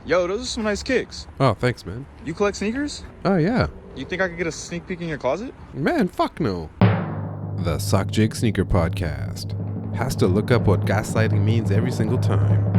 Yo, those are some nice kicks. Oh, thanks, man. You collect sneakers? Oh, yeah. You think I could get a sneak peek in your closet? Man, fuck no. The Sockjig Sneaker Podcast has to look up what gaslighting means every single time.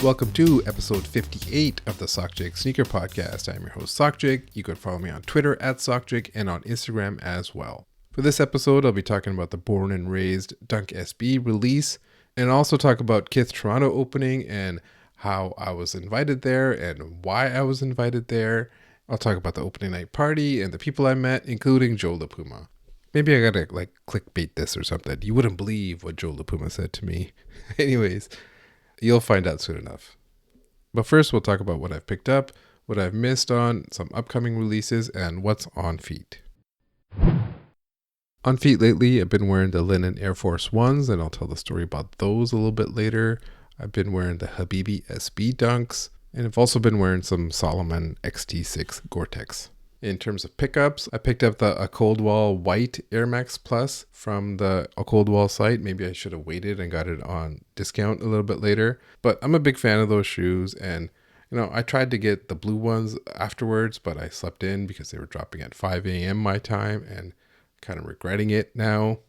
Welcome to episode 58 of the Sockjig Sneaker Podcast. I'm your host, Sockjig. You can follow me on Twitter at Sockjig and on Instagram as well. For this episode, I'll be talking about the Born and Raised Dunk SB release, and also talk about Kith Toronto opening and how I was invited there and why I was invited there. I'll talk about the opening night party and the people I met, including Joe LaPuma. Maybe I gotta clickbait this or something. You wouldn't believe what Joe LaPuma said to me. Anyways, you'll find out soon enough. But first, we'll talk about what I've picked up, what I've missed on, some upcoming releases, and what's on feet. On feet lately, I've been wearing the linen Air Force Ones, and I'll tell the story about those a little bit later. I've been wearing the Habibi SB Dunks, and I've also been wearing some Salomon XT6 Gore-Tex. In terms of pickups, I picked up the Coldwell White Air Max Plus from the Coldwell site. Maybe I should have waited and got it on discount a little bit later. But I'm a big fan of those shoes, and I tried to get the blue ones afterwards, but I slept in because they were dropping at 5 a.m. my time, and kind of regretting it now.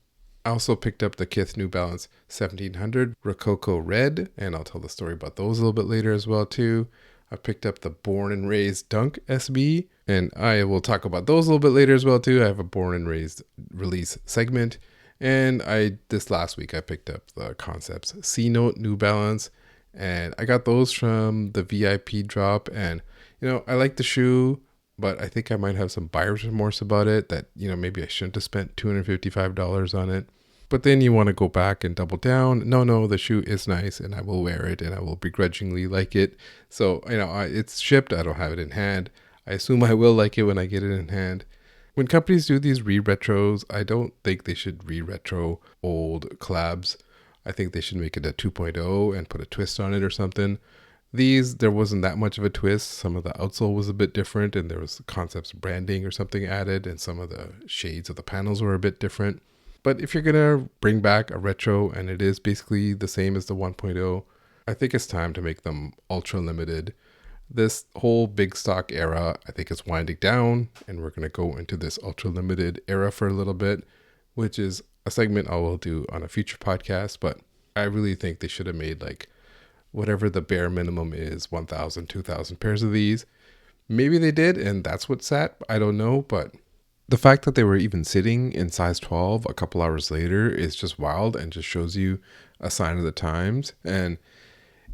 I also picked up the Kith New Balance 1700 Rococo Red, and I'll tell the story about those a little bit later as well too. I picked up the Born and Raised Dunk SB, and I will talk about those a little bit later as well too. I have a Born and Raised release segment, and this last week I picked up the Concepts C-Note New Balance, and I got those from the VIP drop, and I like the shoe, but I think I might have some buyer's remorse about it, that maybe I shouldn't have spent $255 on it. But then you want to go back and double down. No, the shoe is nice and I will wear it and I will begrudgingly like it. So, it's shipped. I don't have it in hand. I assume I will like it when I get it in hand. When companies do these re-retros, I don't think they should re-retro old collabs. I think they should make it a 2.0 and put a twist on it or something. There wasn't that much of a twist. Some of the outsole was a bit different, and there was Concepts branding or something added, and some of the shades of the panels were a bit different. But if you're going to bring back a retro and it is basically the same as the 1.0, I think it's time to make them ultra limited. This whole big stock era, I think, is winding down, and we're going to go into this ultra limited era for a little bit, which is a segment I will do on a future podcast. But I really think they should have made whatever the bare minimum is, 1,000, 2,000 pairs of these. Maybe they did, and that's what sat. I don't know, but the fact that they were even sitting in size 12 a couple hours later is just wild and just shows you a sign of the times. And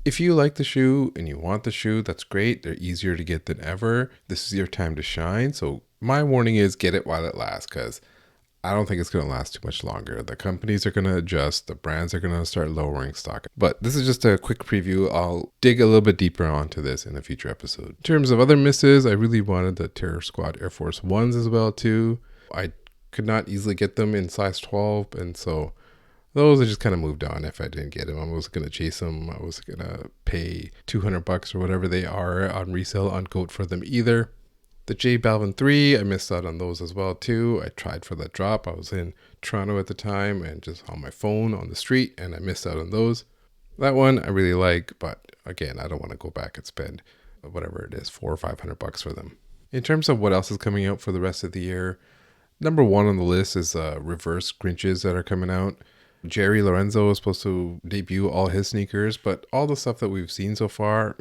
if you like the shoe and you want the shoe, that's great. They're easier to get than ever. This is your time to shine. So my warning is get it while it lasts, because I don't think it's going to last too much longer. The companies are going to adjust. The brands are going to start lowering stock. But this is just a quick preview. I'll dig a little bit deeper onto this in a future episode. In terms of other misses, I really wanted the Terror Squad Air Force Ones as well too. I could not easily get them in size 12. And so those I just kind of moved on if I didn't get them. I was going to chase them. I was going to pay $200 or whatever they are on resale on Goat for them either. The J Balvin 3, I missed out on those as well too. I tried for that drop. I was in Toronto at the time and just on my phone on the street, and I missed out on those. That one I really like, but again, I don't want to go back and spend whatever it is, $400 or $500 for them. In terms of what else is coming out for the rest of the year, number one on the list is reverse Grinches that are coming out. Jerry Lorenzo is supposed to debut all his sneakers, but all the stuff that we've seen so far,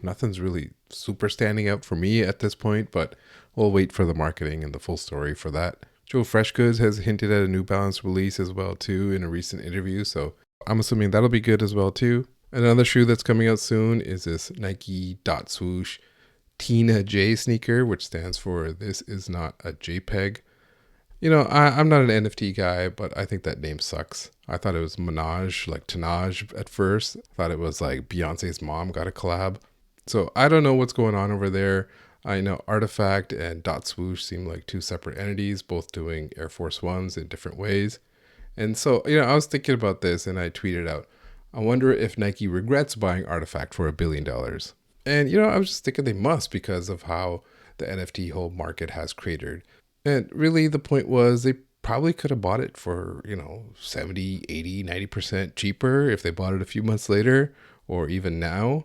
nothing's really super standing out for me at this point, but we'll wait for the marketing and the full story for that. Joe Freshgoods has hinted at a New Balance release as well too in a recent interview, so I'm assuming that'll be good as well too. Another shoe that's coming out soon is this Nike dotSwoosh TINAJ sneaker, which stands for This Is Not a JPEG. I'm not an NFT guy, but I think that name sucks. I thought it was Minaj, like TINAJ at first. I thought it was like Beyonce's mom got a collab. So I don't know what's going on over there. I know Artifact and dotSwoosh seem like two separate entities, both doing Air Force Ones in different ways. And so, I was thinking about this and I tweeted out, I wonder if Nike regrets buying Artifact for $1 billion. And, I was just thinking they must, because of how the NFT whole market has cratered. And really the point was they probably could have bought it for, 70, 80, 90% cheaper if they bought it a few months later or even now.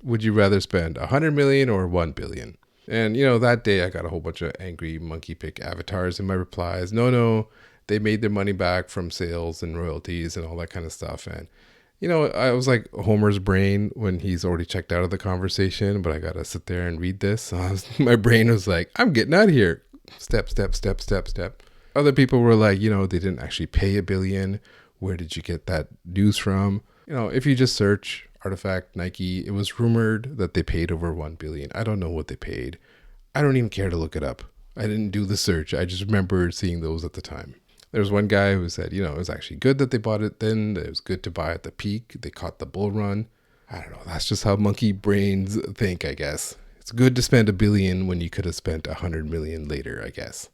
Would you rather spend 100 million or 1 billion? And, that day I got a whole bunch of angry monkey pick avatars in my replies. No, they made their money back from sales and royalties and all that kind of stuff. And, I was like Homer's brain when he's already checked out of the conversation, but I got to sit there and read this. So my brain was like, I'm getting out of here. Step, step, step, step, step. Other people were like, they didn't actually pay a billion. Where did you get that news from? If you just search Artifact Nike, it was rumored that they paid over 1 billion. I don't know what they paid. I don't even care to look it up. I didn't do the search. I just remember seeing those at the time. There was one guy who said, it was actually good that they bought it then. It was good to buy at the peak. They caught the bull run. I don't know. That's just how monkey brains think, I guess. It's good to spend a billion when you could have spent 100 million later, I guess.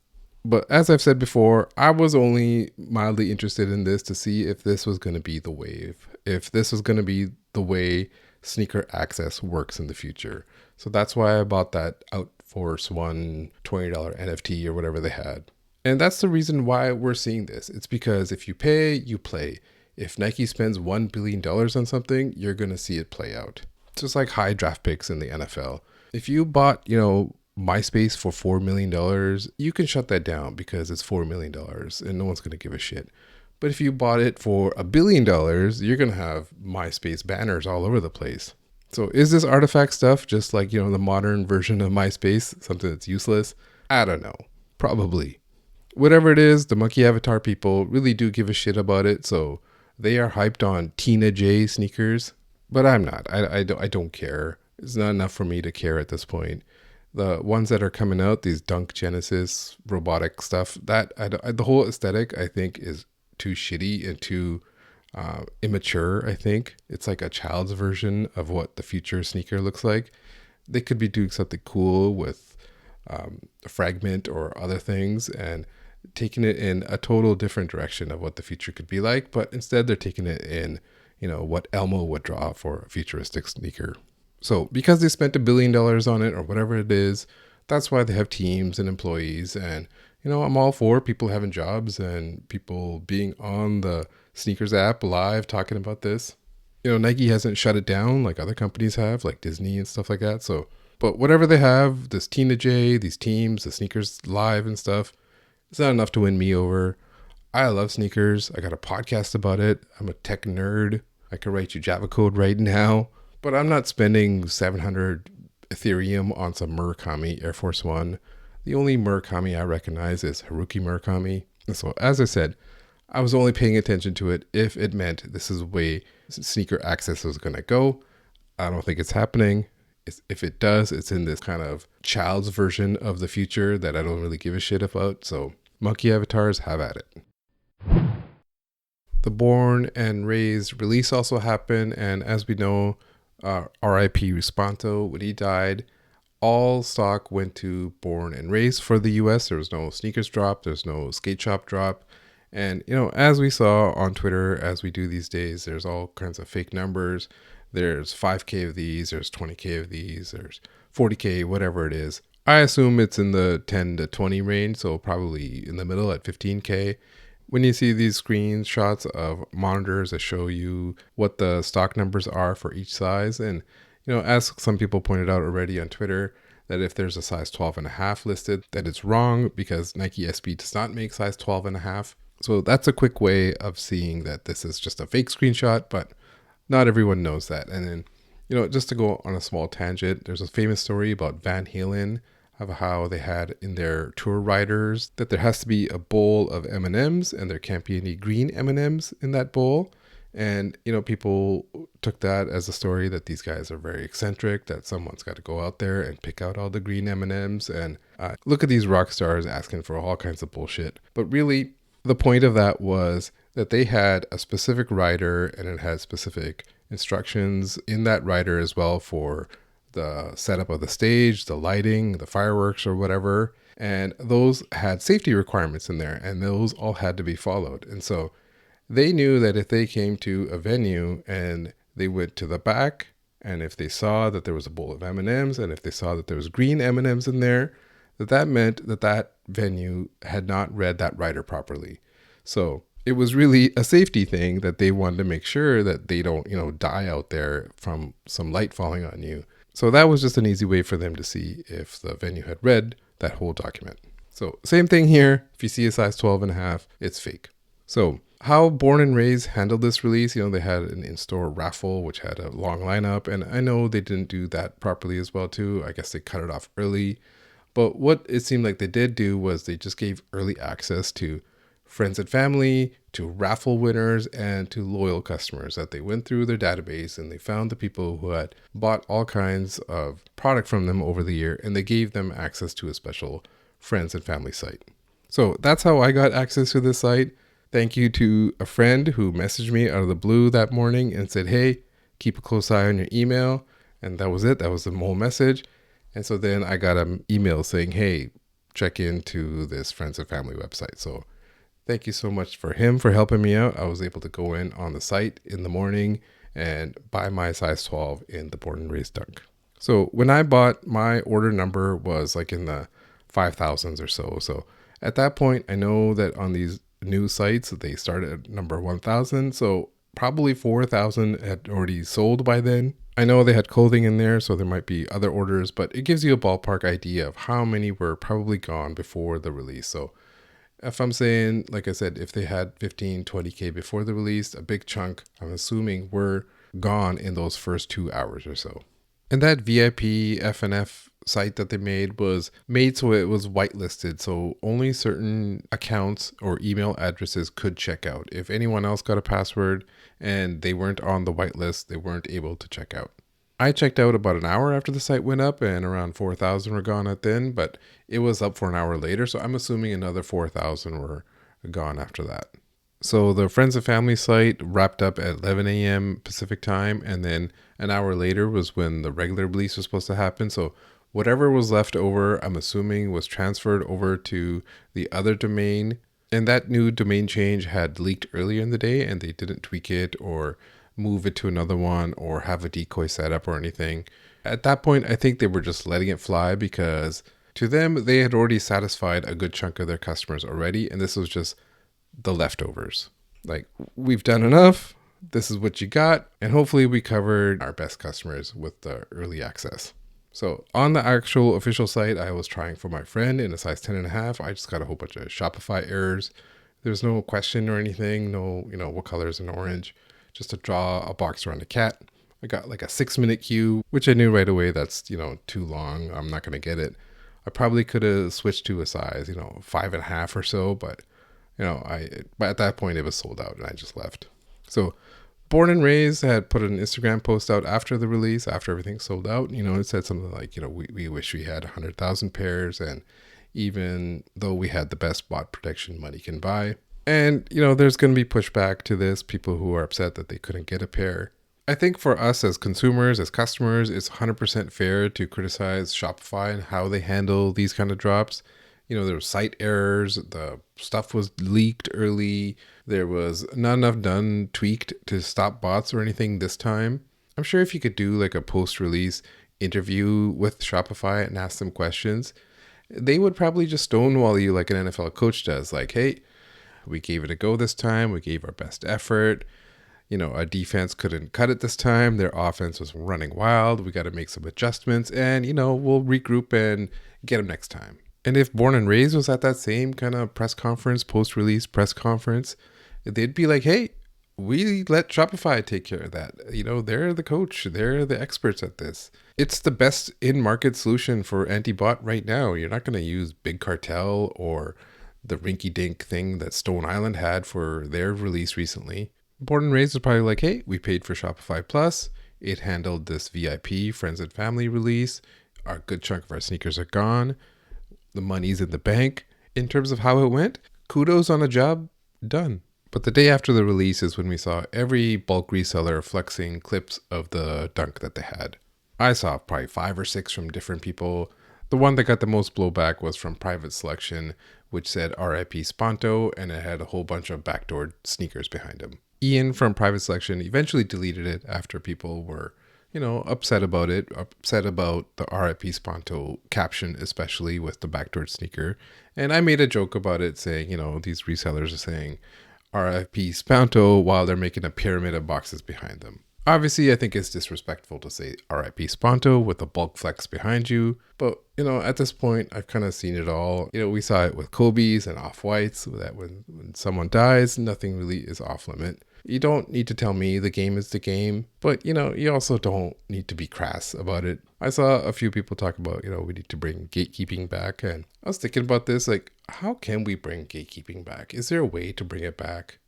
But as I've said before, I was only mildly interested in this to see if this was going to be the wave, if this was going to be the way sneaker access works in the future. So that's why I bought that Outforce One $20 NFT or whatever they had. And that's the reason why we're seeing this. It's because if you pay, you play. If Nike spends $1 billion on something, you're going to see it play out. It's just like high draft picks in the NFL. If you bought, MySpace for $4 million, you can shut that down because it's $4 million and no one's going to give a shit. But if you bought it for $1 billion, you're going to have MySpace banners all over the place. So is this artifact stuff just like, the modern version of MySpace, something that's useless? I don't know. Probably. Whatever it is, the monkey avatar people really do give a shit about it. So they are hyped on TINAJ sneakers, but I'm not. I don't care. It's not enough for me to care at this point. The ones that are coming out, these Dunk Genesis robotic stuff, the whole aesthetic I think is too shitty and too immature. I think it's like a child's version of what the future sneaker looks like. They could be doing something cool with a fragment or other things and taking it in a total different direction of what the future could be like. But instead they're taking it in, what Elmo would draw for a futuristic sneaker. So because they spent $1 billion on it or whatever it is, that's why they have teams and employees. And, I'm all for people having jobs and people being on the sneakers app live talking about this. Nike hasn't shut it down like other companies have, like Disney and stuff like that. So, but whatever they have, this TINAJ, these teams, the sneakers live and stuff, it's not enough to win me over. I love sneakers. I got a podcast about it. I'm a tech nerd. I could write you Java code right now. But I'm not spending 700 Ethereum on some Murakami Air Force One. The only Murakami I recognize is Haruki Murakami. And so, as I said, I was only paying attention to it if it meant this is the way sneaker access was going to go. I don't think it's happening. If it does, it's in this kind of child's version of the future that I don't really give a shit about. So, monkey avatars, have at it. The Born and Raised release also happened. And as we know, R.I.P. Responto, when he died, all stock went to Born and Raised for the US. There was no sneakers drop. There's no skate shop drop. And, as we saw on Twitter, as we do these days, there's all kinds of fake numbers. There's 5K of these, there's 20K of these, there's 40K, whatever it is. I assume it's in the 10 to 20 range, so probably in the middle at 15K. When you see these screenshots of monitors that show you what the stock numbers are for each size, and as some people pointed out already on Twitter, that if there's a size 12.5 listed, that it's wrong because Nike SB does not make size 12.5. So that's a quick way of seeing that this is just a fake screenshot, but not everyone knows that. And then, just to go on a small tangent, there's a famous story about Van Halen of how they had in their tour riders that there has to be a bowl of M&Ms and there can't be any green M&Ms in that bowl. And, people took that as a story that these guys are very eccentric, that someone's got to go out there and pick out all the green M&Ms. And look at these rock stars asking for all kinds of bullshit. But really, the point of that was that they had a specific rider and it had specific instructions in that rider as well for the setup of the stage, the lighting, the fireworks or whatever. And those had safety requirements in there and those all had to be followed. And so they knew that if they came to a venue and they went to the back and if they saw that there was a bowl of M&Ms and if they saw that there was green M&Ms in there, that meant that that venue had not read that rider properly. So it was really a safety thing that they wanted to make sure that they don't, die out there from some light falling on you. So that was just an easy way for them to see if the venue had read that whole document. So same thing here. If you see a size 12.5, it's fake. So how Born and Raised handled this release, they had an in-store raffle, which had a long lineup. And I know they didn't do that properly as well, too. I guess they cut it off early. But what it seemed like they did do was they just gave early access to friends and family, to raffle winners, and to loyal customers, that they went through their database and they found the people who had bought all kinds of product from them over the year, and they gave them access to a special friends and family site. So that's how I got access to this site. Thank you to a friend who messaged me out of the blue that morning and said, hey, keep a close eye on your email. And that was it. That was the whole message. And so then I got an email saying, hey, check into this friends and family website. So thank you so much for him for helping me out. I was able to go in on the site in the morning and buy my size 12 in the Born and Raised dunk. So when I bought, my order number was like in the 5,000s or so. So at that point, I know that on these new sites, they started at number 1,000. So probably 4,000 had already sold by then. I know they had clothing in there, so there might be other orders, but it gives you a ballpark idea of how many were probably gone before the release. So if I'm saying, like I said, if they had 15, 20K before the release, a big chunk, I'm assuming, were gone in those first 2 hours or so. And that VIP FNF site that they made was made so it was whitelisted. So only certain accounts or email addresses could check out. If anyone else got a password and they weren't on the whitelist, they weren't able to check out. I checked out about an hour after the site went up, and around 4,000 were gone at then, but it was up for an hour later. So I'm assuming another 4,000 were gone after that. So the Friends and Family site wrapped up at 11 a.m. Pacific time, and then an hour later was when the regular release was supposed to happen. So whatever was left over, I'm assuming, was transferred over to the other domain. And that new domain change had leaked earlier in the day, and they didn't tweak it or move it to another one or have a decoy set up or anything. At that point, I think they were just letting it fly, because to them, they had already satisfied a good chunk of their customers already, and this was just the leftovers. Like, we've done enough, this is what you got, and hopefully we covered our best customers with the early access. So on the actual official site, I was trying for my friend in a size 10.5. I just got a whole bunch of Shopify errors. There's no question or anything, no, what color is in orange, just to draw a box around a cat. I got like a 6-minute queue, which I knew right away that's, too long. I'm not going to get it. I probably could have switched to a size, 5.5 or so, but but at that point it was sold out and I just left. So Born and Raised had put an Instagram post out after the release, after everything sold out. It said something like, we wish we had 100,000 pairs, and even though we had the best bot protection money can buy. And, there's going to be pushback to this, people who are upset that they couldn't get a pair. I think for us as consumers, as customers, it's 100% fair to criticize Shopify and how they handle these kind of drops. There were site errors, the stuff was leaked early, there was not enough done, tweaked to stop bots or anything this time. I'm sure if you could do like a post-release interview with Shopify and ask them questions, they would probably just stonewall you like an NFL coach does. Like, hey, we gave it a go this time, we gave our best effort. Our defense couldn't cut it this time. Their offense was running wild. We got to make some adjustments, and, we'll regroup and get them next time. And if Born and Raised was at that same kind of press conference, post-release press conference, they'd be like, hey, we let Shopify take care of that. They're the coach. They're the experts at this. It's the best in-market solution for anti-bot right now. You're not going to use Big Cartel or the rinky-dink thing that Stone Island had for their release recently. Born and Raised is probably like, hey, we paid for Shopify Plus. It handled this VIP Friends and Family release. A good chunk of our sneakers are gone. The money's in the bank. In terms of how it went, kudos on a job done. But the day after the release is when we saw every bulk reseller flexing clips of the dunk that they had. I saw probably 5 or 6 from different people. The one that got the most blowback was from Private Selection, which said RIP Sponto, and it had a whole bunch of backdoor sneakers behind him. Ian from Private Selection eventually deleted it after people were, upset about it, upset about the RIP Sponto caption, especially with the backdoor sneaker. And I made a joke about it saying, these resellers are saying RIP Sponto while they're making a pyramid of boxes behind them. Obviously, I think it's disrespectful to say RIP Sponto with a bulk flex behind you. But, at this point, I've kind of seen it all. We saw it with Kobe's and Off-Whites, that when someone dies, nothing really is off limit. You don't need to tell me the game is the game, but, you also don't need to be crass about it. I saw a few people talk about, we need to bring gatekeeping back. And I was thinking about this, like, how can we bring gatekeeping back? Is there a way to bring it back?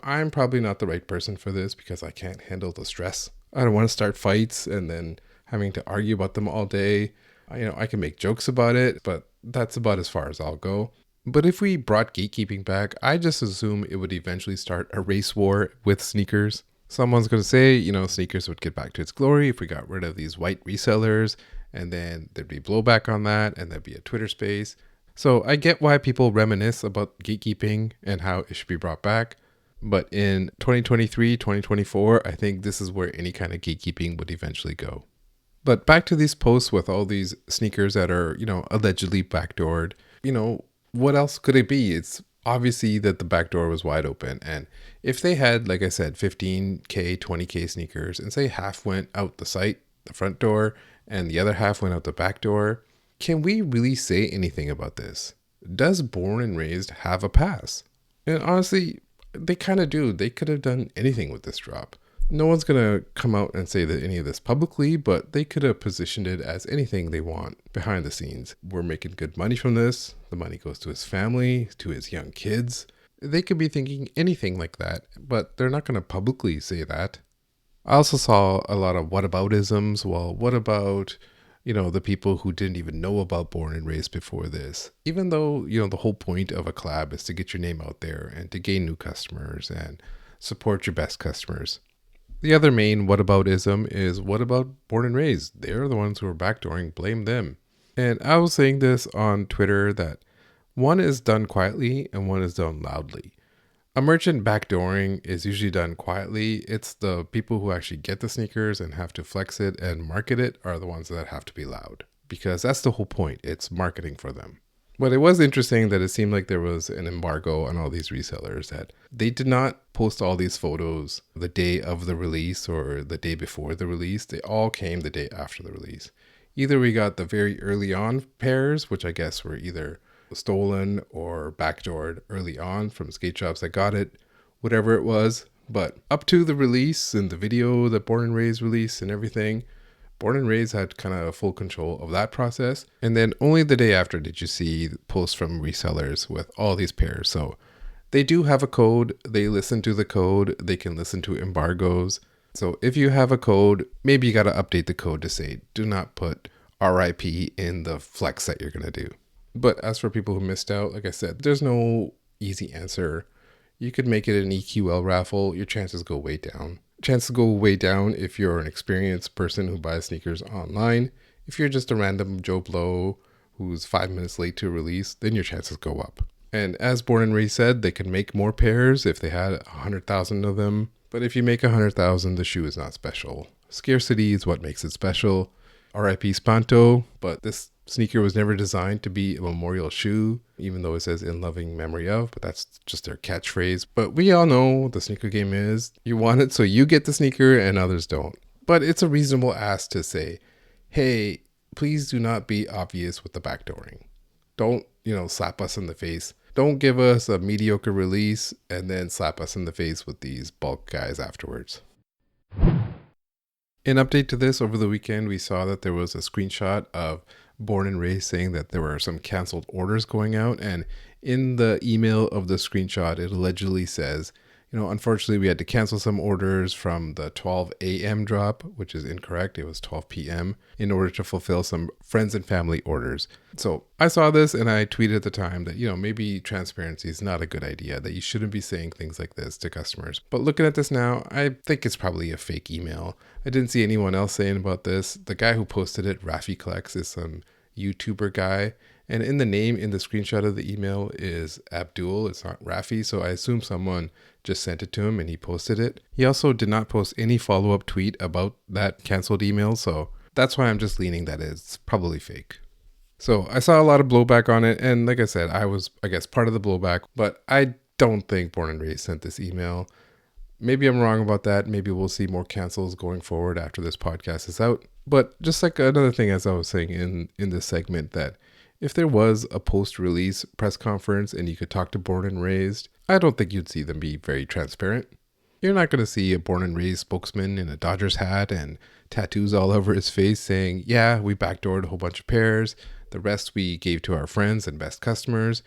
I'm probably not the right person for this because I can't handle the stress. I don't want to start fights and then having to argue about them all day. I can make jokes about it, but that's about as far as I'll go. But if we brought gatekeeping back, I just assume it would eventually start a race war with sneakers. Someone's going to say, sneakers would get back to its glory if we got rid of these white resellers, and then there'd be blowback on that, and there'd be a Twitter space. So I get why people reminisce about gatekeeping and how it should be brought back. But in 2023, 2024, I think this is where any kind of gatekeeping would eventually go. But back to these posts with all these sneakers that are, allegedly backdoored. What else could it be? It's obviously that the backdoor was wide open. And if they had, like I said, 15K, 20K sneakers, and say half went out the site, the front door, and the other half went out the back door, can we really say anything about this? Does Born and Raised have a pass? And honestly, they kind of do. They could have done anything with this drop. No one's going to come out and say that any of this publicly, but they could have positioned it as anything they want behind the scenes. We're making good money from this. The money goes to his family, to his young kids. They could be thinking anything like that, but they're not going to publicly say that. I also saw a lot of whataboutisms. Well, what about, the people who didn't even know about Born and Raised before this? Even though, the whole point of a collab is to get your name out there and to gain new customers and support your best customers. The other main whataboutism is, what about Born and Raised? They're the ones who are backdooring, blame them. And I was saying this on Twitter that one is done quietly and one is done loudly. A merchant backdooring is usually done quietly. It's the people who actually get the sneakers and have to flex it and market it are the ones that have to be loud, because that's the whole point. It's marketing for them. But it was interesting that it seemed like there was an embargo on all these resellers, that they did not post all these photos the day of the release or the day before the release. They all came the day after the release. Either we got the very early on pairs, which I guess were either stolen or backdoored early on from skate shops that got it, whatever it was. But up to the release and the video that Born and Raised released and everything, Born and Raised had kind of full control of that process. And then only the day after did you see posts from resellers with all these pairs. So they do have a code. They listen to the code. They can listen to embargoes. So if you have a code, maybe you got to update the code to say, do not put RIP in the flex that you're going to do. But as for people who missed out, like I said, there's no easy answer. You could make it an EQL raffle. Your chances go way down. Chances go way down if you're an experienced person who buys sneakers online. If you're just a random Joe Blow who's 5 minutes late to release, then your chances go up. And as Born and Raised said, they can make more pairs if they had 100,000 of them. But if you make 100,000, the shoe is not special. Scarcity is what makes it special. RIP Sponto, but this sneaker was never designed to be a memorial shoe, even though it says in loving memory of, but that's just their catchphrase. But we all know the sneaker game is, you want it so you get the sneaker and others don't. But it's a reasonable ask to say, hey, please do not be obvious with the backdooring. Don't, slap us in the face. Don't give us a mediocre release and then slap us in the face with these bulk guys afterwards. In update to this, over the weekend, we saw that there was a screenshot of Born and Raised saying that there were some canceled orders going out. And in the email of the screenshot, it allegedly says, unfortunately, we had to cancel some orders from the 12 a.m. drop, which is incorrect. It was 12 p.m. in order to fulfill some friends and family orders. So I saw this and I tweeted at the time that, maybe transparency is not a good idea, that you shouldn't be saying things like this to customers. But looking at this now, I think it's probably a fake email. I didn't see anyone else saying about this. The guy who posted it, Rafi Collects, is some YouTuber guy. And in the name in the screenshot of the email is Abdul. It's not Rafi. So I assume someone just sent it to him and he posted it. He also did not post any follow-up tweet about that canceled email. So that's why I'm just leaning that it's probably fake. So I saw a lot of blowback on it. And like I said, I was, I guess, part of the blowback. But I don't think Born and Raised sent this email. Maybe I'm wrong about that. Maybe we'll see more cancels going forward after this podcast is out. But just like another thing, as I was saying in this segment, that if there was a post-release press conference and you could talk to Born and Raised, I don't think you'd see them be very transparent. You're not going to see a Born and Raised spokesman in a Dodgers hat and tattoos all over his face saying, yeah, we backdoored a whole bunch of pairs. The rest we gave to our friends and best customers.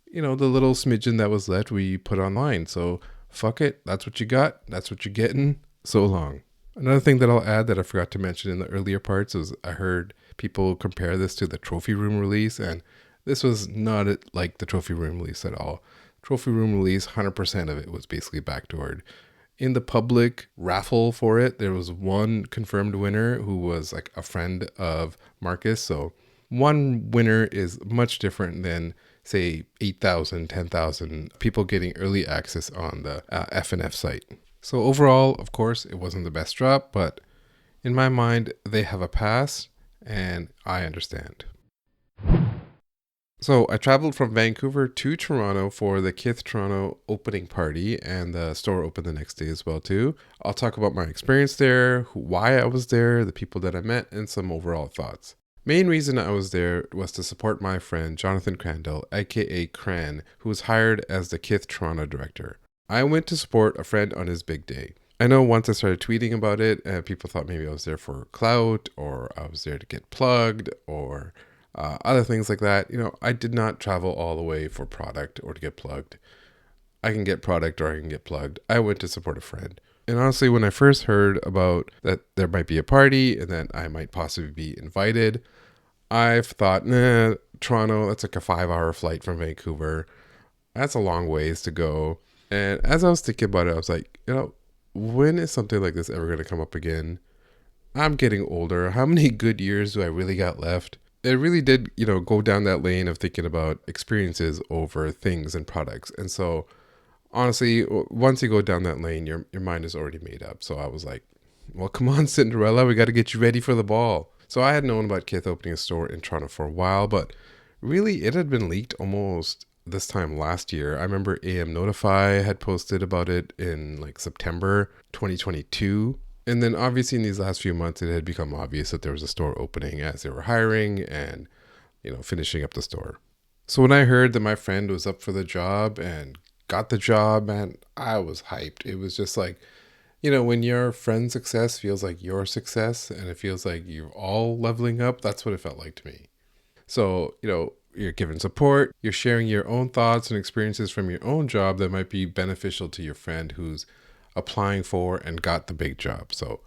You know, the little smidgen that was left we put online. So fuck it. That's what you got. That's what you're getting. So long. Another thing that I'll add that I forgot to mention in the earlier parts is I heard people compare this to the trophy room release, and this was not like the trophy room release at all. Trophy room release, 100% of it was basically backdoored. In the public raffle for it, there was one confirmed winner who was like a friend of Marcus. So one winner is much different than, say, 8,000, 10,000 people getting early access on the F&F site. So overall, of course, it wasn't the best drop, but in my mind, they have a pass, and I understand. So I traveled from Vancouver to Toronto for the Kith Toronto opening party, and the store opened the next day as well too. I'll talk about my experience there, why I was there, the people that I met, and some overall thoughts. Main reason I was there was to support my friend Jonathan Crandall, aka Cran, who was hired as the Kith Toronto director. I went to support a friend on his big day. I know once I started tweeting about it, people thought maybe I was there for clout, or I was there to get plugged, or other things like that. You know, I did not travel all the way for product or to get plugged. I can get product or I can get plugged. I went to support a friend. And honestly, when I first heard about that there might be a party and that I might possibly be invited, I've thought, nah, Toronto, that's like a 5-hour flight from Vancouver. That's a long ways to go. And as I was thinking about it, I was like, you know, when is something like this ever going to come up again? I'm getting older. How many good years do I really got left? It really did, you know, go down that lane of thinking about experiences over things and products. And so honestly, once you go down that lane, your mind is already made up. So I was like, well, come on, Cinderella, we got to get you ready for the ball. So I had known about Kith opening a store in Toronto for a while, but really it had been leaked almost this time last year. I remember AM Notify had posted about it in like September 2022. And then obviously in these last few months, it had become obvious that there was a store opening as they were hiring and, you know, finishing up the store. So when I heard that my friend was up for the job and got the job, man, I was hyped. It was just like, you know, when your friend's success feels like your success and it feels like you're all leveling up, that's what it felt like to me. So, you know, you're giving support, you're sharing your own thoughts and experiences from your own job that might be beneficial to your friend who's applying for and got the big job. So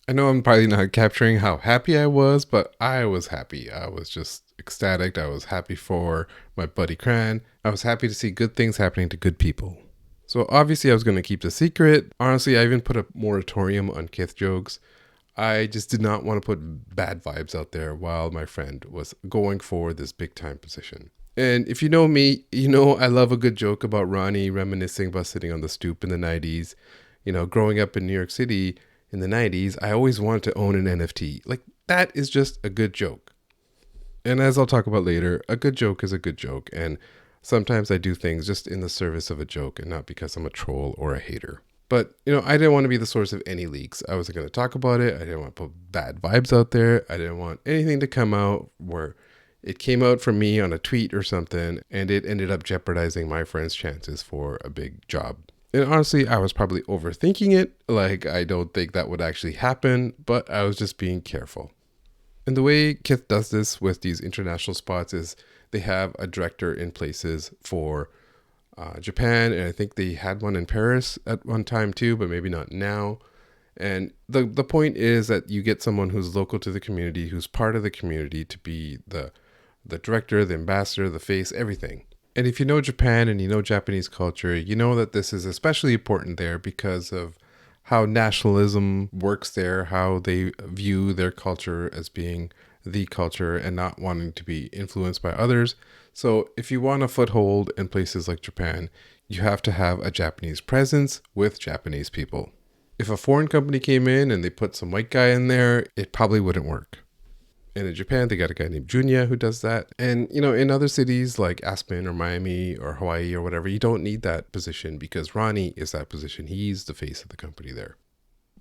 I know I'm probably not capturing how happy I was, but I was happy. I was just ecstatic. I was happy for my buddy Cran. I was happy to see good things happening to good people. So obviously I was going to keep the secret. Honestly, I even put a moratorium on Kith jokes. I just did not want to put bad vibes out there while my friend was going for this big time position. And if you know me, you know I love a good joke about Ronnie reminiscing about sitting on the stoop in the 90s. You know, growing up in New York City in the 90s, I always wanted to own an NFT. Like, that is just a good joke. And as I'll talk about later, a good joke is a good joke. And sometimes I do things just in the service of a joke and not because I'm a troll or a hater. But, you know, I didn't want to be the source of any leaks. I wasn't going to talk about it. I didn't want to put bad vibes out there. I didn't want anything to come out where it came out from me on a tweet or something and it ended up jeopardizing my friend's chances for a big job. And honestly, I was probably overthinking it. Like, I don't think that would actually happen, but I was just being careful. And the way Kith does this with these international spots is they have a director in places for Japan, and I think they had one in Paris at one time too, but maybe not now. And the point is that you get someone who's local to the community, who's part of the community, to be the director, the ambassador, the face, everything. And if you know Japan and you know Japanese culture, you know that this is especially important there because of how nationalism works there, how they view their culture as being the culture and not wanting to be influenced by others. So if you want a foothold in places like Japan, you have to have a Japanese presence with Japanese people. If a foreign company came in and they put some white guy in there, it probably wouldn't work. And in Japan, they got a guy named Junya who does that. And, in other cities like Aspen or Miami or Hawaii or whatever, you don't need that position because Ronnie is that position. He's the face of the company there.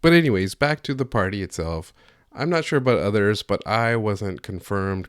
But anyways, back to the party itself. I'm not sure about others, but I wasn't confirmed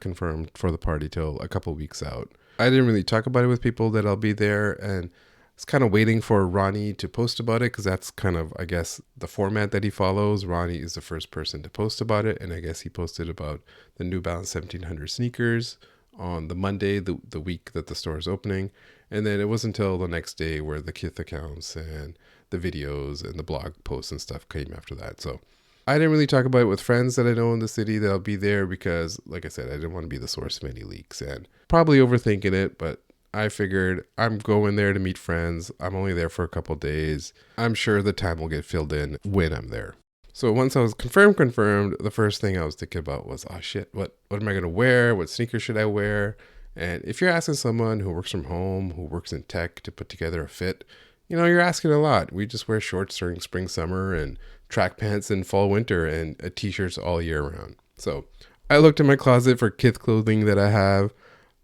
for the party till a couple weeks out. I didn't really talk about it with people that I'll be there, and I was kind of waiting for Ronnie to post about it because that's kind of, I guess, the format that he follows. Ronnie is the first person to post about it, and I guess he posted about the New Balance 1700 sneakers on the Monday, the week that the store is opening. And then it wasn't until the next day where the Kith accounts and the videos and the blog posts and stuff came after that. So I didn't really talk about it with friends that I know in the city that'll be there because, like I said, I didn't want to be the source of any leaks and probably overthinking it, but I figured I'm going there to meet friends. I'm only there for a couple days. I'm sure the time will get filled in when I'm there. So once I was confirmed, the first thing I was thinking about was, oh shit, what am I going to wear? What sneakers should I wear? And if you're asking someone who works from home, who works in tech to put together a fit, you're asking a lot. We just wear shorts during spring, summer, and track pants in fall, winter, and t-shirts all year round. So I looked in my closet for Kith clothing that I have.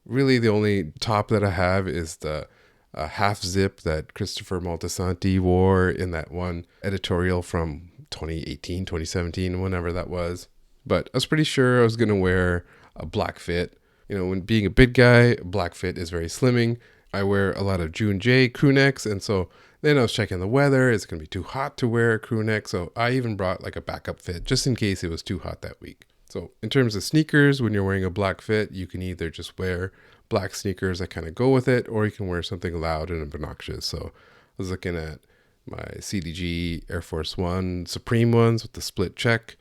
Really, the only top that I have is the half zip that Christopher Moltisanti wore in that one editorial from 2018, 2017, whenever that was. But I was pretty sure I was going to wear a black fit. When being a big guy, black fit is very slimming. I wear a lot of June J crew necks, and so then I was checking the weather. It's going to be too hot to wear a crew neck, so I even brought like a backup fit just in case it was too hot that week. So in terms of sneakers, when you're wearing a black fit, you can either just wear black sneakers that kind of go with it, or you can wear something loud and obnoxious. So I was looking at my CDG Air Force One Supreme ones with the split check,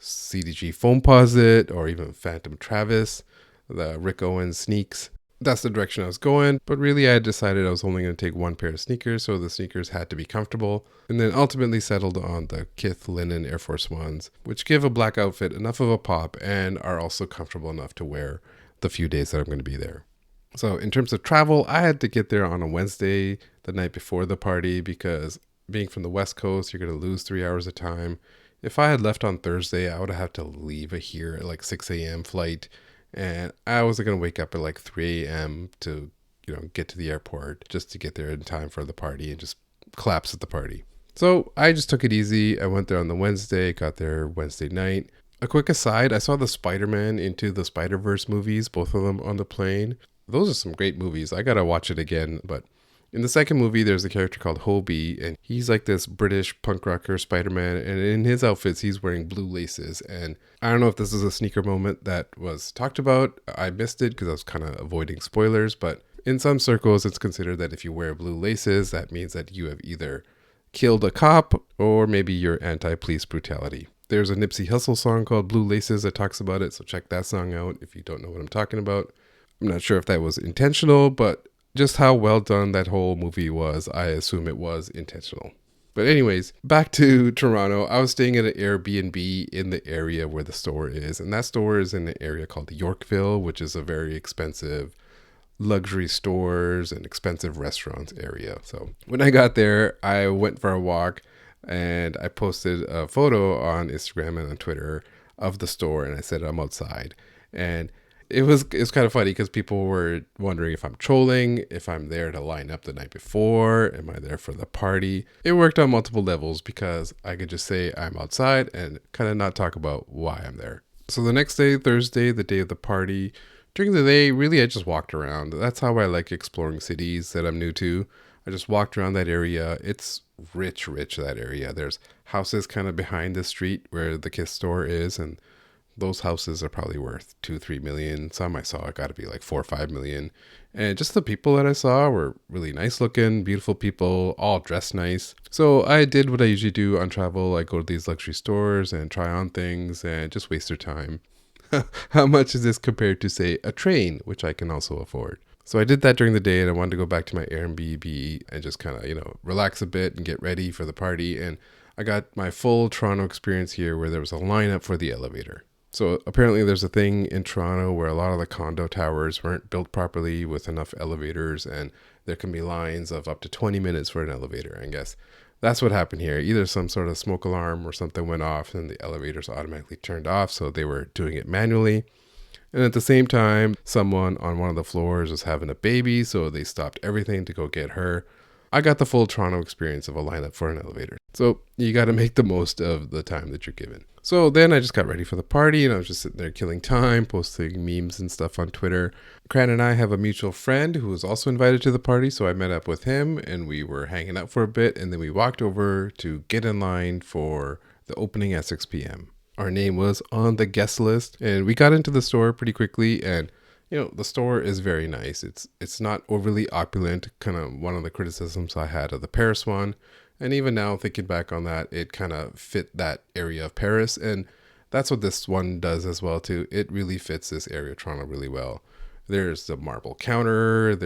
CDG Foamposite, or even Phantom Travis, the Rick Owens sneaks. That's the direction I was going, but really I decided I was only going to take one pair of sneakers, so the sneakers had to be comfortable, and then ultimately settled on the Kith linen Air Force Ones, which give a black outfit enough of a pop and are also comfortable enough to wear the few days that I'm going to be there. So in terms of travel, I had to get there on a Wednesday, the night before the party, because being from the West Coast, you're going to lose 3 hours of time. If I had left on Thursday, I would have had to leave here at like 6 a.m. flight, and I wasn't going to wake up at like 3 a.m. to, get to the airport just to get there in time for the party and just collapse at the party. So I just took it easy. I went there on the Wednesday, got there Wednesday night. A quick aside, I saw the Spider-Man Into the Spider-Verse movies, both of them on the plane. Those are some great movies. I got to watch it again, but in the second movie, there's a character called Hobie, and he's like this British punk rocker Spider-Man, and in his outfits, he's wearing blue laces. And I don't know if this is a sneaker moment that was talked about. I missed it because I was kind of avoiding spoilers, but in some circles, it's considered that if you wear blue laces, that means that you have either killed a cop or maybe you're anti-police brutality. There's a Nipsey Hussle song called Blue Laces that talks about it, so check that song out if you don't know what I'm talking about. I'm not sure if that was intentional, but just how well done that whole movie was, I assume it was intentional. But anyways, back to Toronto. I was staying at an Airbnb in the area where the store is, and that store is in an area called Yorkville, which is a very expensive luxury stores and expensive restaurants area. So when I got there, I went for a walk and I posted a photo on Instagram and on Twitter of the store, and I said I'm outside. And it was kind of funny because people were wondering if I'm trolling, if I'm there to line up the night before, am I there for the party? It worked on multiple levels because I could just say I'm outside and kind of not talk about why I'm there. So the next day, Thursday, the day of the party, during the day, really I just walked around. That's how I like exploring cities that I'm new to. I just walked around that area. It's rich, that area. There's houses kind of behind the street where the Kith store is, and those houses are probably worth 2-3 million. Some I saw got to be like 4 or 5 million. And just the people that I saw were really nice looking, beautiful people, all dressed nice. So I did what I usually do on travel. I go to these luxury stores and try on things and just waste their time. How much is this compared to, say, a train, which I can also afford? So I did that during the day, and I wanted to go back to my Airbnb and just kind of, relax a bit and get ready for the party. And I got my full Toronto experience here where there was a lineup for the elevator. So apparently there's a thing in Toronto where a lot of the condo towers weren't built properly with enough elevators, and there can be lines of up to 20 minutes for an elevator. I guess that's what happened here. Either some sort of smoke alarm or something went off and the elevators automatically turned off, so they were doing it manually. And at the same time, someone on one of the floors was having a baby, so they stopped everything to go get her. I got the full Toronto experience of a lineup for an elevator. So you got to make the most of the time that you're given. So then I just got ready for the party, and I was just sitting there killing time, posting memes and stuff on Twitter. Cran and I have a mutual friend who was also invited to the party, so I met up with him and we were hanging out for a bit, and then we walked over to get in line for the opening at 6 p.m. Our name was on the guest list, and we got into the store pretty quickly, and the store is very nice. It's not overly opulent, kind of one of the criticisms I had of the Paris one. And even now, thinking back on that, it kind of fit that area of Paris. And that's what this one does as well, too. It really fits this area of Toronto really well. There's the marble counter.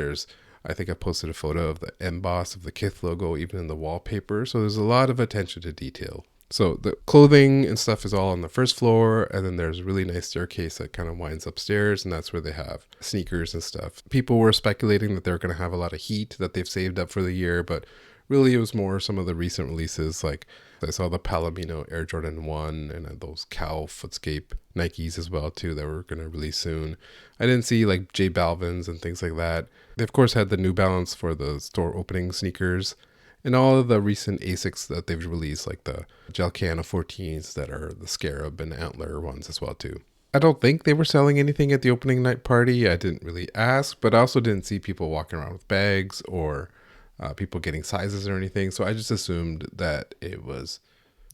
I think I posted a photo of the emboss of the Kith logo, even in the wallpaper. So there's a lot of attention to detail. So the clothing and stuff is all on the first floor, and then there's a really nice staircase that kind of winds upstairs, and that's where they have sneakers and stuff. People were speculating that they're going to have a lot of heat that they've saved up for the year, but really it was more some of the recent releases. Like I saw the Palomino Air Jordan 1 and those Cow Footscape Nikes as well too that were going to release soon. I didn't see like J Balvin's and things like that. They of course had the New Balance for the store opening sneakers. And all of the recent ASICs that they've released, like the Gelcana 14s that are the Scarab and Antler ones as well too. I don't think they were selling anything at the opening night party. I didn't really ask, but I also didn't see people walking around with bags or people getting sizes or anything. So I just assumed that it was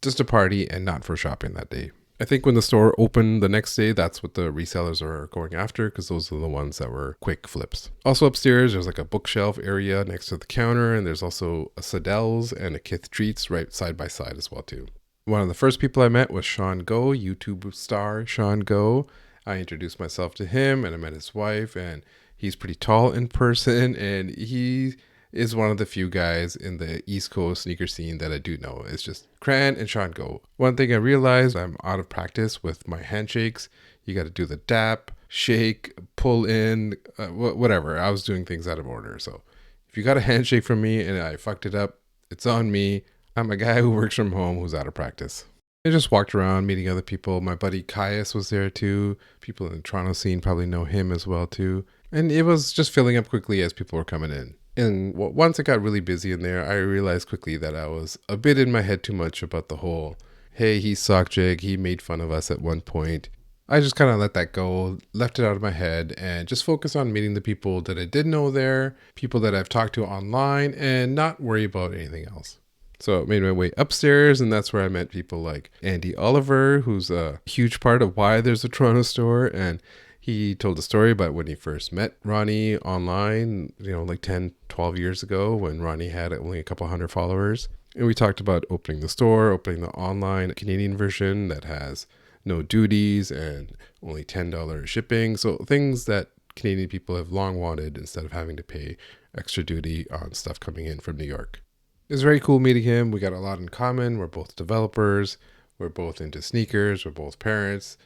just a party and not for shopping that day. I think when the store opened the next day, that's what the resellers are going after, because those are the ones that were quick flips. Also upstairs, there's like a bookshelf area next to the counter, and there's also a Sadel's and a Kith Treats right side by side as well too. One of the first people I met was Sean Go, YouTube star Sean Go. I introduced myself to him, and I met his wife, and he's pretty tall in person, and he is one of the few guys in the East Coast sneaker scene that I do know. It's just Cran and Sean Go. One thing I realized, I'm out of practice with my handshakes. You got to do the dap, shake, pull in, whatever. I was doing things out of order. So if you got a handshake from me and I fucked it up, it's on me. I'm a guy who works from home who's out of practice. I just walked around meeting other people. My buddy Caius was there too. People in the Toronto scene probably know him as well too. And it was just filling up quickly as people were coming in. And once it got really busy in there, I realized quickly that I was a bit in my head too much about the whole, hey, he's Sockjig, he made fun of us at one point. I just kind of let that go, left it out of my head, and just focus on meeting the people that I did know there, people that I've talked to online, and not worry about anything else. So I made my way upstairs, and that's where I met people like Andy Oliver, who's a huge part of why there's a Toronto store, and he told a story about when he first met Ronnie online, like 10, 12 years ago when Ronnie had only a couple hundred followers. And we talked about opening the store, opening the online Canadian version that has no duties and only $10 shipping. So things that Canadian people have long wanted instead of having to pay extra duty on stuff coming in from New York. It was very cool meeting him. We got a lot in common. We're both developers. We're both into sneakers. We're both parents.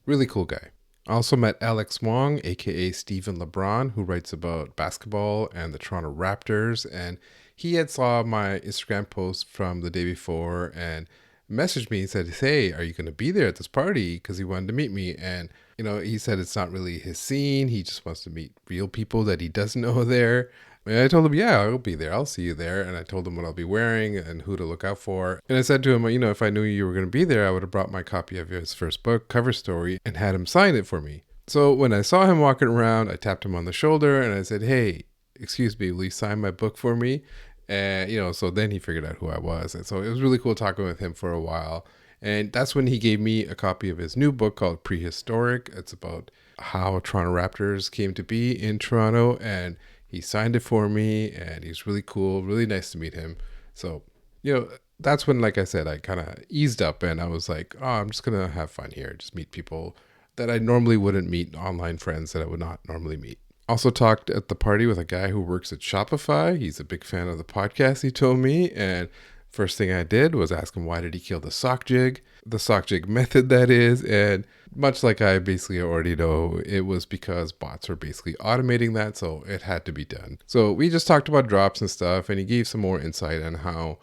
Really cool guy. I also met Alex Wong, aka Steven LeBron, who writes about basketball and the Toronto Raptors. And he had saw my Instagram post from the day before and messaged me and said, hey, are you going to be there at this party? Because he wanted to meet me. And, he said it's not really his scene. He just wants to meet real people that he doesn't know there. And I told him, yeah, I'll be there. I'll see you there. And I told him what I'll be wearing and who to look out for. And I said to him, if I knew you were going to be there, I would have brought my copy of his first book, Cover Story, and had him sign it for me. So when I saw him walking around, I tapped him on the shoulder and I said, hey, excuse me, will you sign my book for me? And, so then he figured out who I was. And so it was really cool talking with him for a while. And that's when he gave me a copy of his new book called Prehistoric. It's about how Toronto Raptors came to be in Toronto, and he signed it for me, and he's really cool, really nice to meet him. So, that's when, like I said, I kind of eased up and I was like, oh, I'm just going to have fun here. Just meet people that I normally wouldn't meet, online friends that I would not normally meet. Also talked at the party with a guy who works at Shopify. He's a big fan of the podcast, he told me. And first thing I did was ask him, why did he kill the Sockjig? the Sockjig method, that is. And much like I basically already know, it was because bots are basically automating that, so it had to be done. So we just talked about drops and stuff, and he gave some more insight on how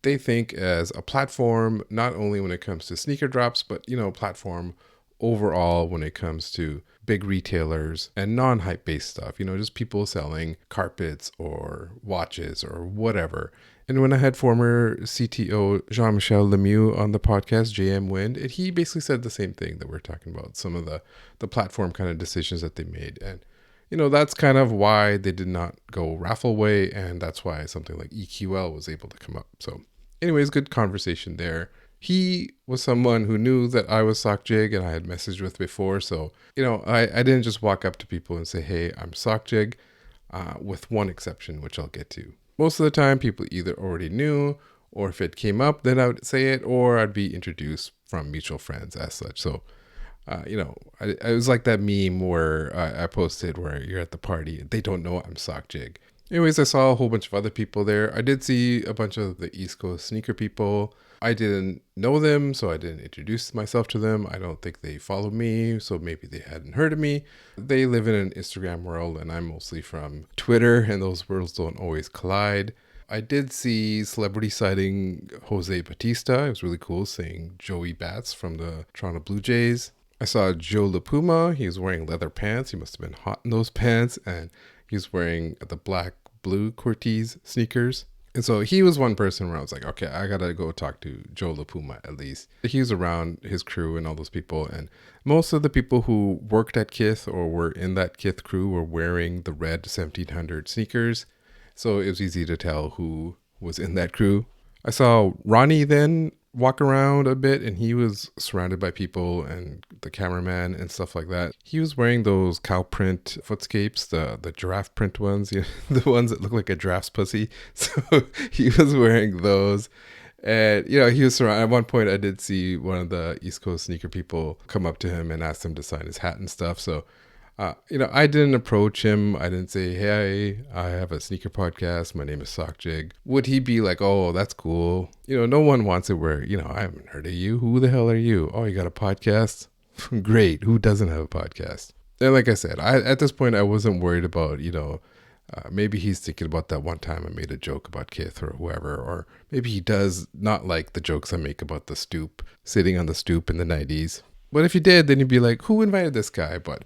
they think as a platform, not only when it comes to sneaker drops, but, platform overall when it comes to big retailers and non-hype based stuff, just people selling carpets or watches or whatever. And when I had former CTO Jean-Michel Lemieux on the podcast, JM Wind, he basically said the same thing that we're talking about, some of the platform kind of decisions that they made. And, that's kind of why they did not go raffle way. And that's why something like EQL was able to come up. So anyways, good conversation there. He was someone who knew that I was Sockjig and I had messaged with before. So, I didn't just walk up to people and say, hey, I'm Sockjig, with one exception, which I'll get to. Most of the time, people either already knew, or if it came up, then I would say it, or I'd be introduced from mutual friends as such. So, I was like that meme where I posted where you're at the party, they don't know I'm Sockjig. Anyways, I saw a whole bunch of other people there. I did see a bunch of the East Coast sneaker people. I didn't know them, so I didn't introduce myself to them. I don't think they follow me, so maybe they hadn't heard of me. They live in an Instagram world, and I'm mostly from Twitter, and those worlds don't always collide. I did see celebrity sighting Jose Batista. It was really cool seeing Joey Bats from the Toronto Blue Jays. I saw Joe LaPuma. He was wearing leather pants. He must have been hot in those pants, and he was wearing the black blue Cortez sneakers. And so he was one person where I was like, okay, I gotta go talk to Joe LaPuma at least. He was around his crew and all those people. And most of the people who worked at Kith or were in that Kith crew were wearing the red 1700 sneakers. So it was easy to tell who was in that crew. I saw Ronnie then walk around a bit, and he was surrounded by people and the cameraman and stuff like that. He was wearing those cow print footscapes, the giraffe print ones, the ones that look like a giraffe's pussy. So he was wearing those. And, he was surrounded. At one point, I did see one of the East Coast sneaker people come up to him and ask him to sign his hat and stuff. So, I didn't approach him. I didn't say, hey, I have a sneaker podcast. My name is Sockjig. Would he be like, oh, that's cool? No one wants it where, I haven't heard of you. Who the hell are you? Oh, you got a podcast? Great. Who doesn't have a podcast? And like I said, at this point, I wasn't worried about, maybe he's thinking about that one time I made a joke about Kith or whoever, or maybe he does not like the jokes I make about the stoop, sitting on the stoop in the 90s. But if he did, then he'd be like, who invited this guy? But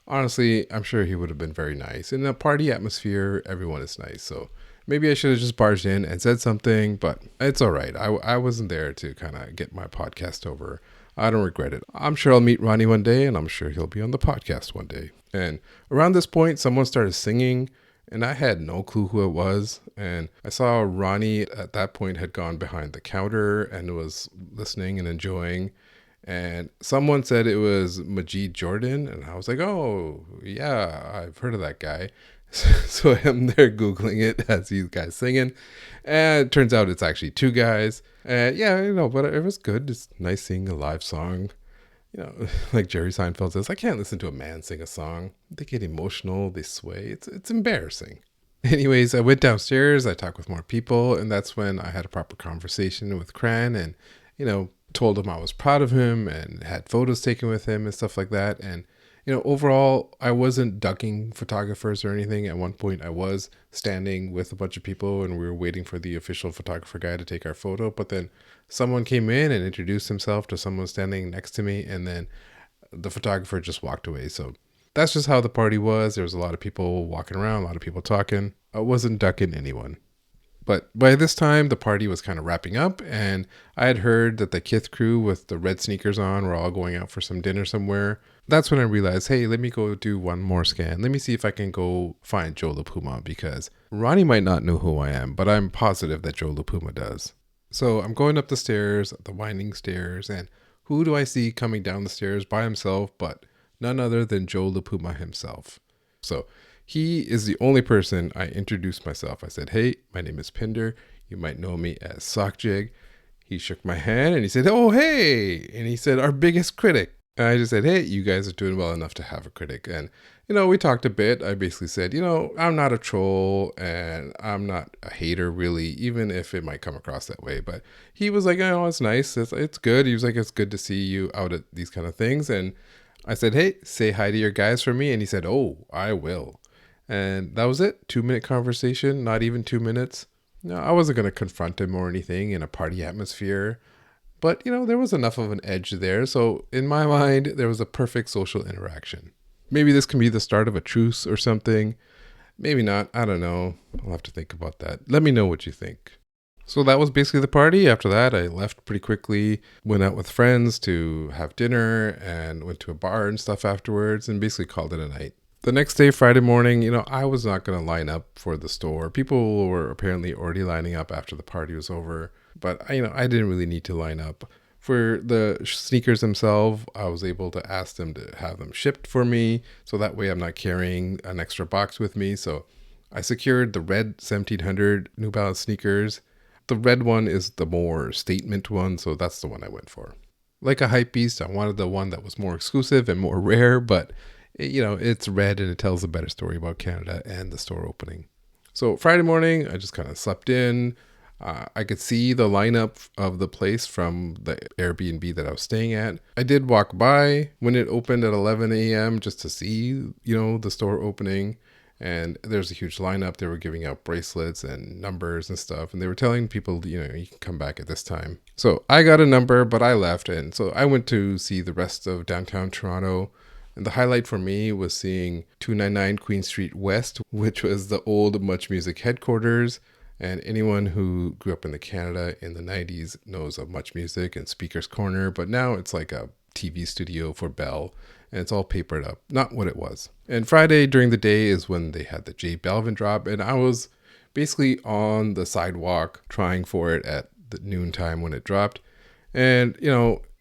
honestly, I'm sure he would have been very nice. In a party atmosphere, everyone is nice. So maybe I should have just barged in and said something, but it's all right. I wasn't there to kind of get my podcast over. I don't regret it. I'm sure I'll meet Ronnie one day, and I'm sure he'll be on the podcast one day. And around this point, someone started singing, and I had no clue who it was. And I saw Ronnie at that point had gone behind the counter and was listening and enjoying. And someone said it was Majid Jordan, and I was like, oh, yeah, I've heard of that guy. So I'm there Googling it as these guys singing. And it turns out it's actually two guys. And yeah, but it was good. It's nice seeing a live song. Like Jerry Seinfeld says, I can't listen to a man sing a song. They get emotional, they sway. It's embarrassing. Anyways, I went downstairs, I talked with more people, and that's when I had a proper conversation with Cran and, told him I was proud of him and had photos taken with him and stuff like that. And, overall, I wasn't ducking photographers or anything. At one point, I was standing with a bunch of people and we were waiting for the official photographer guy to take our photo. But then someone came in and introduced himself to someone standing next to me, and then the photographer just walked away. So that's just how the party was. There was a lot of people walking around, a lot of people talking. I wasn't ducking anyone. But by this time, the party was kind of wrapping up, and I had heard that the Kith crew with the red sneakers on were all going out for some dinner somewhere. That's when I realized, hey, let me go do one more scan. Let me see if I can go find Joe LaPuma, because Ronnie might not know who I am, but I'm positive that Joe LaPuma does. So I'm going up the stairs, the winding stairs, and who do I see coming down the stairs by himself but none other than Joe LaPuma himself. So he is the only person I introduced myself. I said, hey, my name is Pinder. You might know me as Sockjig. He shook my hand and he said, oh, hey. And he said, our biggest critic. And I just said, hey, you guys are doing well enough to have a critic. And, we talked a bit. I basically said, I'm not a troll and I'm not a hater really, even if it might come across that way. But he was like, it's nice. It's good. He was like, it's good to see you out at these kind of things. And I said, hey, say hi to your guys for me. And he said, oh, I will. And that was it. 2-minute conversation, not even 2 minutes. No, I wasn't going to confront him or anything in a party atmosphere. But, there was enough of an edge there. So in my mind, there was a perfect social interaction. Maybe this can be the start of a truce or something. Maybe not. I don't know. I'll have to think about that. Let me know what you think. So that was basically the party. After that, I left pretty quickly, went out with friends to have dinner and went to a bar and stuff afterwards and basically called it a night. The next day, Friday morning, I was not going to line up for the store. People were apparently already lining up after the party was over. But, I didn't really need to line up. For the sneakers themselves, I was able to ask them to have them shipped for me. So that way I'm not carrying an extra box with me. So I secured the red 1700 New Balance sneakers. The red one is the more statement one. So that's the one I went for. Like a hype beast, I wanted the one that was more exclusive and more rare. But, it's red and it tells a better story about Canada and the store opening. So Friday morning, I just kind of slept in. I could see the lineup of the place from the Airbnb that I was staying at. I did walk by when it opened at 11 a.m. just to see, the store opening. And there's a huge lineup. They were giving out bracelets and numbers and stuff. And they were telling people, you can come back at this time. So I got a number, but I left. And so I went to see the rest of downtown Toronto. And the highlight for me was seeing 299 Queen Street West, which was the old Much Music headquarters. And anyone who grew up in Canada in the 90s knows of Much Music and Speaker's Corner, but now it's like a TV studio for Bell, and it's all papered up. Not what it was. And Friday during the day is when they had the J Balvin drop, and I was basically on the sidewalk trying for it at the noon time when it dropped. And,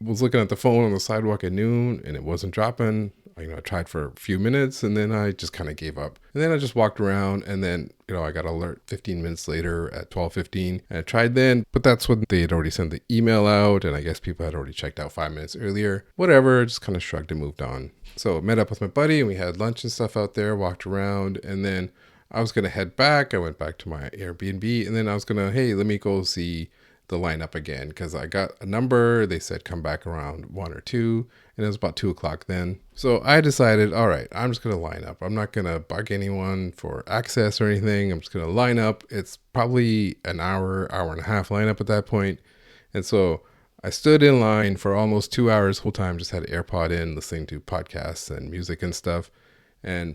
was looking at the phone on the sidewalk at noon, and it wasn't dropping. I tried for a few minutes and then I just kind of gave up. And then I just walked around and then, I got an alert 15 minutes later at 12:15 and I tried then, but that's when they had already sent the email out and I guess people had already checked out 5 minutes earlier. Whatever, just kind of shrugged and moved on. So I met up with my buddy and we had lunch and stuff out there, walked around, and then I was going to head back. I went back to my Airbnb and then I was going to, hey, let me go see the lineup again because I got a number. They said come back around 1 or 2 and it was about 2 o'clock then. So I decided, all right, I'm just going to line up. I'm not going to bug anyone for access or anything. I'm just going to line up. It's probably an hour and a half lineup at that point. And so I stood in line for almost 2 hours whole time, just had AirPod in, listening to podcasts and music and stuff. And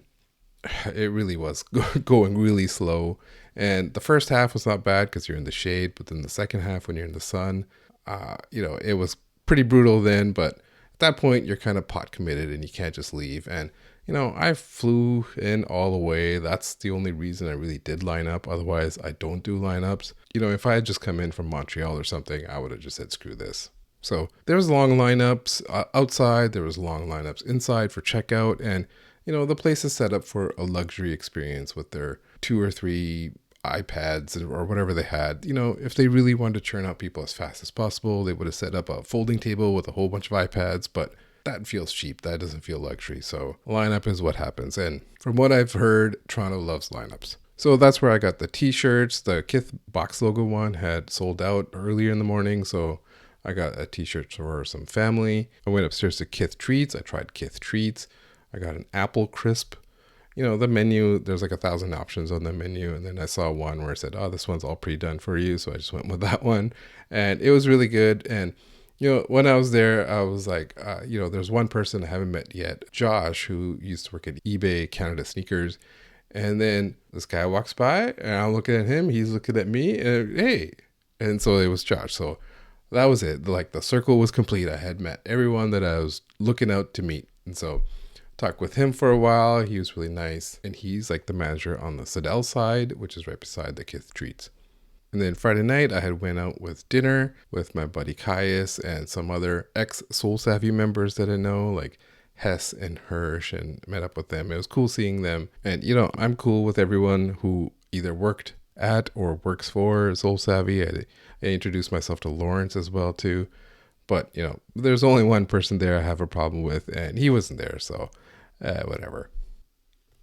it really was going really slow. And the first half was not bad because you're in the shade, but then the second half when you're in the sun, it was pretty brutal then. But at that point, you're kind of pot committed and you can't just leave. And, I flew in all the way. That's the only reason I really did line up. Otherwise, I don't do lineups. If I had just come in from Montreal or something, I would have just said, screw this. So there was long lineups outside. There was long lineups inside for checkout. And, the place is set up for a luxury experience with their 2 or 3 iPads or whatever they had. If they really wanted to churn out people as fast as possible, they would have set up a folding table with a whole bunch of iPads, but that feels cheap. That doesn't feel luxury. So lineup is what happens. And from what I've heard, Toronto loves lineups. So that's where I got the t-shirts. The Kith box logo one had sold out earlier in the morning. So I got a t-shirt for some family. I went upstairs to Kith Treats. I tried Kith Treats. I got an apple crisp. The menu, there's like 1,000 options on the menu. And then I saw one where it said, oh, this one's all pre-done for you. So I just went with that one. And it was really good. And, when I was there, I was like, there's one person I haven't met yet, Josh, who used to work at eBay Canada Sneakers. And then this guy walks by and I'm looking at him. He's looking at me and hey. And so it was Josh. So that was it. Like the circle was complete. I had met everyone that I was looking out to meet. And so talked with him for a while. He was really nice. And he's like the manager on the Sedell side, which is right beside the Kith Treats. And then Friday night, I had went out with dinner with my buddy Caius and some other ex-Soul Savvy members that I know, like Hess and Hirsch, and met up with them. It was cool seeing them. And, I'm cool with everyone who either worked at or works for Soul Savvy. I introduced myself to Lawrence as well, too. But, there's only one person there I have a problem with, and he wasn't there, so whatever.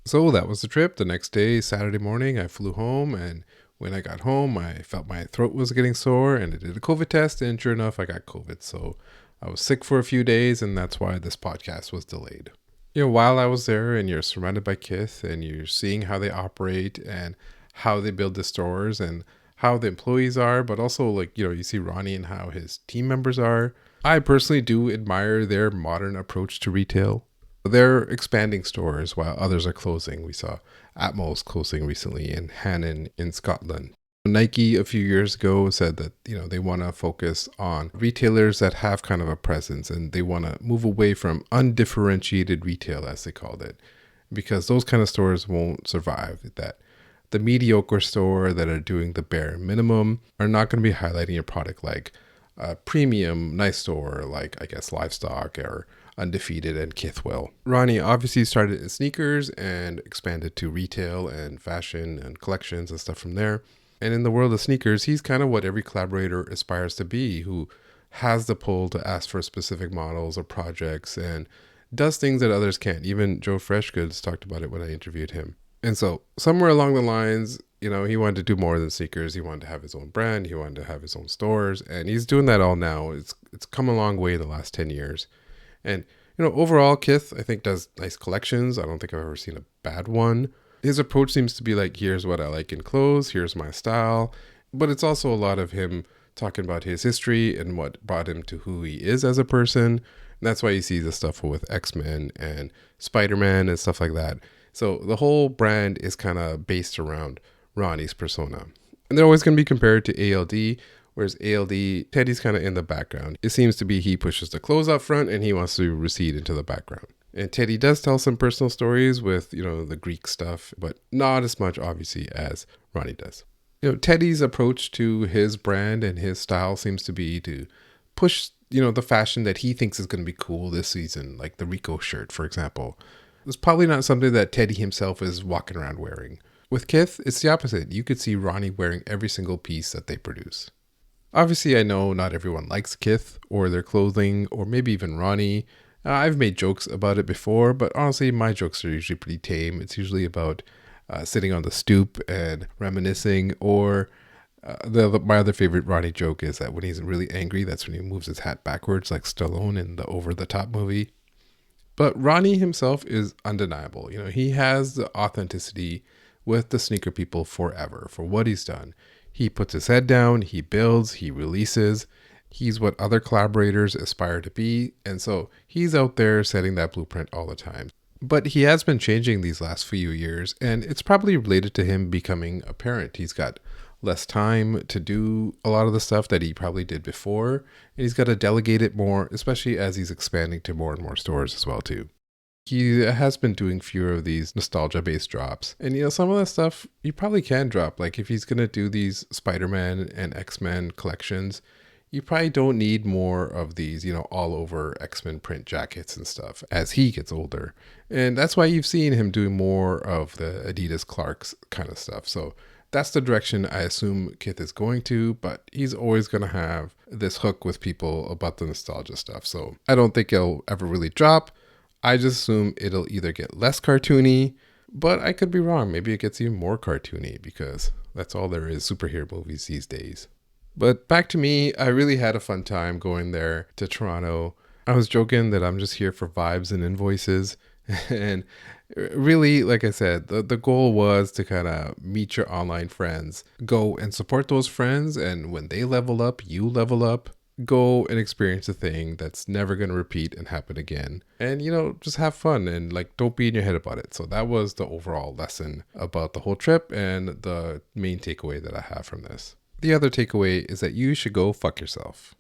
So that was the trip. The next day, Saturday morning, I flew home, and when I got home, I felt my throat was getting sore, and I did a COVID test, and sure enough, I got COVID. So I was sick for a few days, and that's why this podcast was delayed. While I was there and you're surrounded by Kith and you're seeing how they operate and how they build the stores and how the employees are, but also you see Ronnie and how his team members are. I personally do admire their modern approach to retail. They're expanding stores while others are closing. We saw Atmos closing recently and Hannon in Scotland. Nike a few years ago said that they want to focus on retailers that have kind of a presence, and they want to move away from undifferentiated retail, as they called it, because those kind of stores won't survive. That the mediocre store that are doing the bare minimum are not going to be highlighting your product like a premium nice store like, I guess, Livestock or Undefeated and Kith will. Ronnie obviously started in sneakers and expanded to retail and fashion and collections and stuff from there. And in the world of sneakers, he's kind of what every collaborator aspires to be, who has the pull to ask for specific models or projects and does things that others can't. Even Joe Freshgoods talked about it when I interviewed him. And so somewhere along the lines, he wanted to do more than sneakers. He wanted to have his own brand. He wanted to have his own stores. And he's doing that all now. It's come a long way in the last 10 years. And, overall, Kith, I think, does nice collections. I don't think I've ever seen a bad one. His approach seems to be like, here's what I like in clothes, here's my style. But it's also a lot of him talking about his history and what brought him to who he is as a person. And that's why you see the stuff with X-Men and Spider-Man and stuff like that. So the whole brand is kind of based around Ronnie's persona. And they're always going to be compared to ALD, whereas ALD, Teddy's kind of in the background. It seems to be he pushes the clothes up front and he wants to recede into the background. And Teddy does tell some personal stories with, the Greek stuff, but not as much, obviously, as Ronnie does. Teddy's approach to his brand and his style seems to be to push, the fashion that he thinks is going to be cool this season, like the Rico shirt, for example. It's probably not something that Teddy himself is walking around wearing. With Kith, it's the opposite. You could see Ronnie wearing every single piece that they produce. Obviously, I know not everyone likes Kith or their clothing or maybe even Ronnie. I've made jokes about it before, but honestly, my jokes are usually pretty tame. It's usually about sitting on the stoop and reminiscing, or my other favorite Ronnie joke is that when he's really angry, that's when he moves his hat backwards like Stallone in the Over the Top movie. But Ronnie himself is undeniable. He has the authenticity with the sneaker people forever for what he's done. He puts his head down, he builds, he releases. He's what other collaborators aspire to be, and so he's out there setting that blueprint all the time. But he has been changing these last few years, and it's probably related to him becoming a parent. He's got less time to do a lot of the stuff that he probably did before, and he's got to delegate it more, especially as he's expanding to more and more stores as well too. He has been doing fewer of these nostalgia-based drops. And, some of that stuff you probably can drop. Like if he's going to do these Spider-Man and X-Men collections, you probably don't need more of these, all over X-Men print jackets and stuff as he gets older. And that's why you've seen him doing more of the Adidas Clarks kind of stuff. So that's the direction I assume Kith is going to, but he's always going to have this hook with people about the nostalgia stuff. So I don't think it'll ever really drop. I just assume it'll either get less cartoony, but I could be wrong. Maybe it gets even more cartoony because that's all there is superhero movies these days. But back to me, I really had a fun time going there to Toronto. I was joking that I'm just here for vibes and invoices. And really, like I said, the goal was to kind of meet your online friends, go and support those friends. And when they level up, you level up. Go and experience a thing that's never going to repeat and happen again. And, just have fun and don't be in your head about it. So that was the overall lesson about the whole trip and the main takeaway that I have from this. The other takeaway is that you should go fuck yourself.